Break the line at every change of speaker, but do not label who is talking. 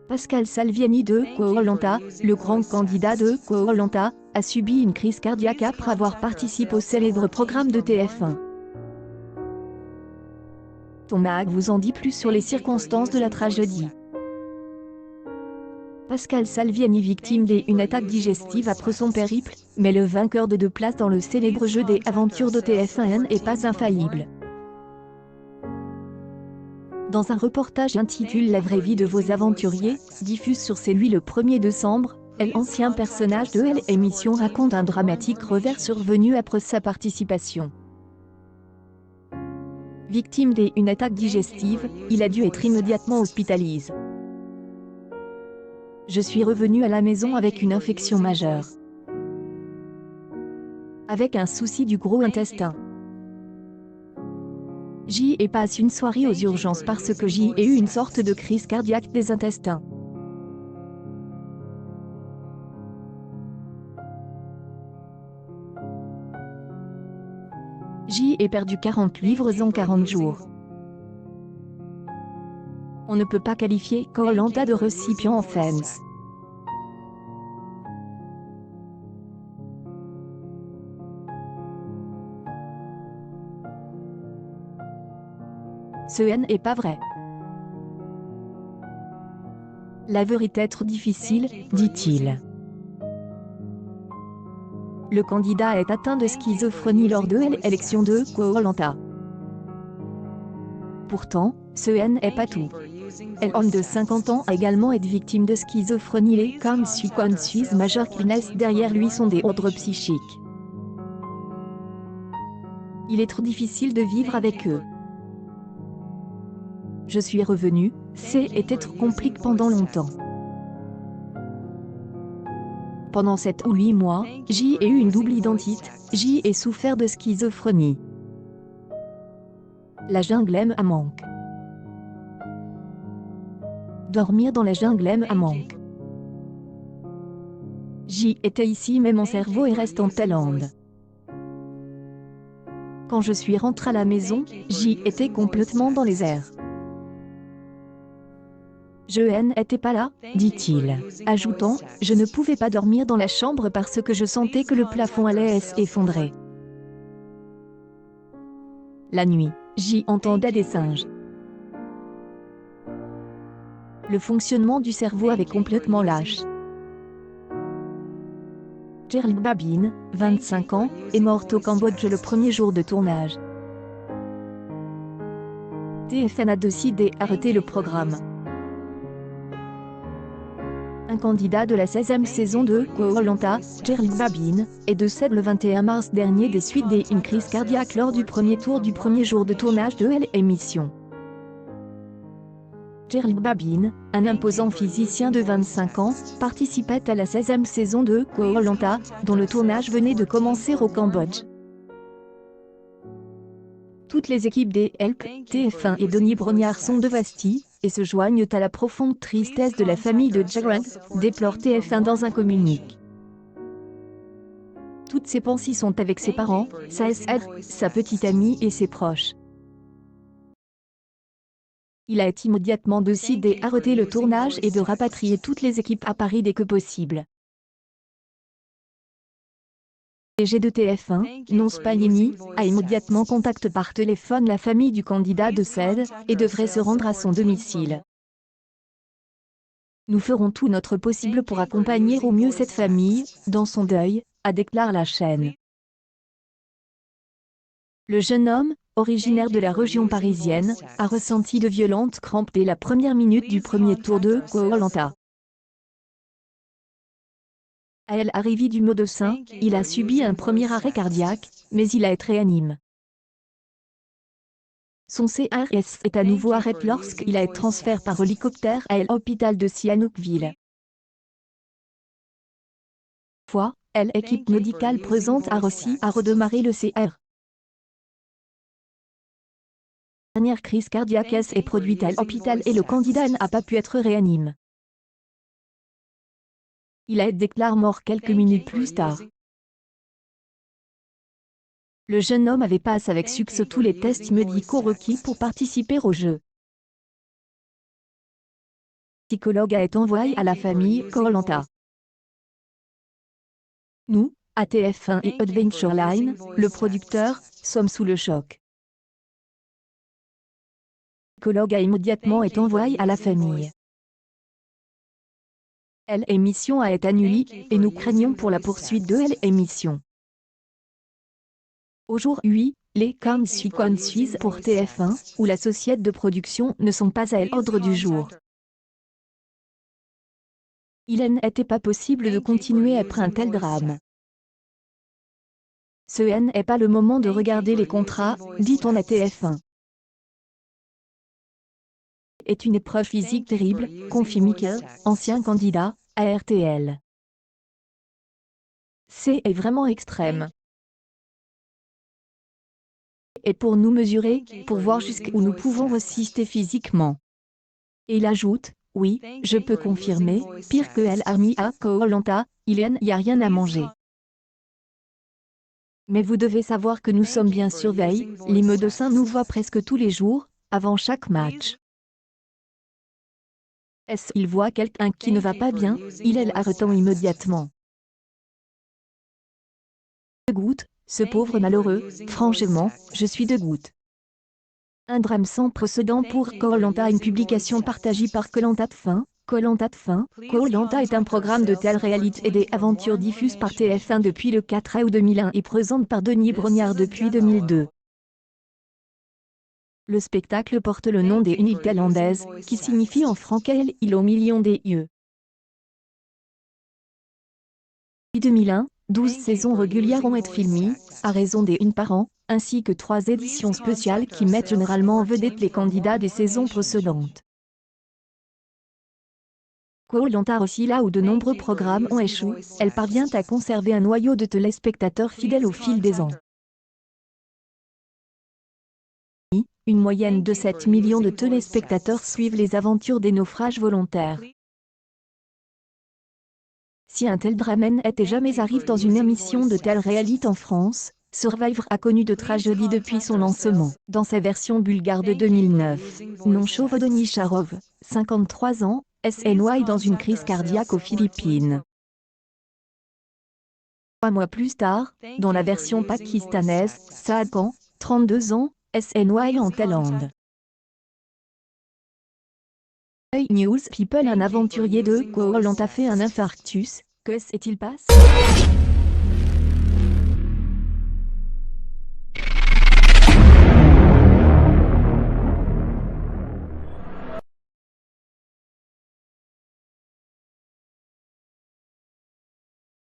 Pascal Salviani de Koh-Lanta, le grand candidat de Koh-Lanta, a subi une crise cardiaque après avoir participé au célèbre programme de TF1. Ton mag vous en dit plus sur les circonstances de la tragédie. Pascal Salviani, victime d'une attaque digestive après son périple, mais le vainqueur de 2 places dans le célèbre jeu des aventures de TF1 n'est pas infaillible. Dans un reportage intitulé La vraie vie de vos aventuriers, diffusé sur C8 le 1er décembre, l'ancien personnage de l'émission raconte un dramatique revers survenu après sa participation. Victime d'une attaque digestive, il a dû être immédiatement hospitalisé. Je suis revenu à la maison avec une infection majeure. Avec un souci du gros intestin. J'y ai passé une soirée aux urgences parce que j'y ai eu une sorte de crise cardiaque des intestins. J'y ai perdu 40 livres en 40 jours. On ne peut pas qualifier Koh-Lanta de récipient en fans. Ce n'est pas vrai. L'aveu être difficile, dit-il. Le candidat est atteint de schizophrénie lors de l'élection de Koh-Lanta. Pourtant, ce n'est pas tout. L'homme de 50 ans a également été victime de schizophrénie. Les conséquences majeures qui naissent derrière lui sont des ordres psychiques. Il est trop difficile de vivre avec eux. Je suis revenu, c'est être compliqué pendant longtemps. Pendant 7 ou 8 mois, j'y ai eu une double identité, j'y ai souffert de schizophrénie. La jungle me manque. Dormir dans la jungle me manque. J'y étais ici mais mon cerveau est resté en Thaïlande. Quand je suis rentré à la maison, j'y étais complètement dans les airs. Je n'étais pas là, dit-il, ajoutant, je ne pouvais pas dormir dans la chambre parce que je sentais que le plafond allait s'effondrer. La nuit, j'y entendais des singes. Le fonctionnement du cerveau avait complètement lâché. Gerald Babin, 25 ans, est morte au Cambodge le premier jour de tournage. TF1 a décidé d'arrêter le programme. Un candidat de la 16e saison de Koh-Lanta, Gerald Babin, est décédé le 21 mars dernier des suites d'une crise cardiaque lors du premier tour du premier jour de tournage de l'émission. Gerald Babin, un imposant physicien de 25 ans, participait à la 16e saison de Koh-Lanta, dont le tournage venait de commencer au Cambodge. Toutes les équipes des Help, TF1 et Denis Brognard sont dévastées, et se joignent à la profonde tristesse de la famille de Gerald, déplore TF1 dans un communiqué. Toutes ses pensées sont avec ses parents, sa sœur, sa petite amie et ses proches. Il a immédiatement décidé d'arrêter le tournage et de rapatrier toutes les équipes à Paris dès que possible. Le DG de TF1, Non Spagnini, a immédiatement contacté par téléphone la famille du candidat décédé et devrait se rendre à son domicile. Nous ferons tout notre possible pour accompagner au mieux cette famille, dans son deuil, a déclaré la chaîne. Le jeune homme, originaire de la région parisienne, a ressenti de violentes crampes dès la première minute du premier tour de Koh-Lanta. À l'arrivée du médecin, il a subi un premier arrêt cardiaque, mais il a été réanimé. Son CRS est à nouveau arrêté lorsqu'il a été transféré par hélicoptère à l'hôpital de Sihanoukville. L'équipe médicale présente a réussi à redémarrer le CR. La dernière crise cardiaque est produite à l'hôpital et le candidat n'a pas pu être réanimé. Il a été déclaré mort quelques minutes plus tard. Le jeune homme avait passé avec succès tous les tests médicaux requis pour participer au jeu. Psychologue a été envoyé à la famille Koh-Lanta. Nous, à TF1 et Adventureline, le producteur, sommes sous le choc. Psychologue a immédiatement été envoyé à la famille. L'émission a été annulée, et nous craignons pour la poursuite de l'émission. Aujourd'hui, les conséquences pour TF1 ou la société de production ne sont pas à l'ordre du jour. Il n'était pas possible de continuer après un tel drame. Ce n'est pas le moment de regarder les contrats, dit-on à TF1. Est une épreuve physique terrible, confie Michael, ancien candidat, à RTL. C'est vraiment extrême. Et pour nous mesurer, pour voir jusqu'où nous pouvons résister physiquement. Et il ajoute, oui, je peux confirmer, pire que El Army à Koh-Lanta, il n'y a rien à manger. Mais vous devez savoir que nous sommes bien surveillés, les médecins nous voient presque tous les jours, avant chaque match. S'il voit quelqu'un qui ne va pas bien, il l'arrête immédiatement. Dégoûte, ce pauvre malheureux, franchement, je suis dégoûte. Un drame sans précédent pour Koh-Lanta, une publication partagée par Koh-Lanta de fin. Koh-Lanta de fin. Koh-Lanta est un programme de télé-réalité et des aventures diffusées par TF1 depuis le 4 août 2001 et présente par Denis Brognard depuis 2002. Le spectacle porte le nom des îles thaïlandaises, qui signifie en français île au million des yeux. Depuis 2001, 12 saisons régulières ont été filmées, à raison des une par an, ainsi que 3 éditions spéciales qui mettent généralement en vedette les candidats des saisons précédentes. Koh-Lanta aussi là où de nombreux programmes ont échoué, elle parvient à conserver un noyau de téléspectateurs fidèles au fil des ans. Une moyenne de 7 millions de téléspectateurs suivent les aventures des naufrages volontaires. Si un tel drame n'était jamais arrivé dans une émission de télé-réalité en France, Survivor a connu de tragédies depuis son lancement. Dans sa version bulgare de 2009, non-chauve Denis Charov, 53 ans, SNY dans une crise cardiaque aux Philippines. 3 mois plus tard, dans la version pakistanaise, Saad Khan, 32 ans, SNY en Thaïlande. News People, un aventurier de Koh-Lanta fait un infarctus, que s'est-il passé ?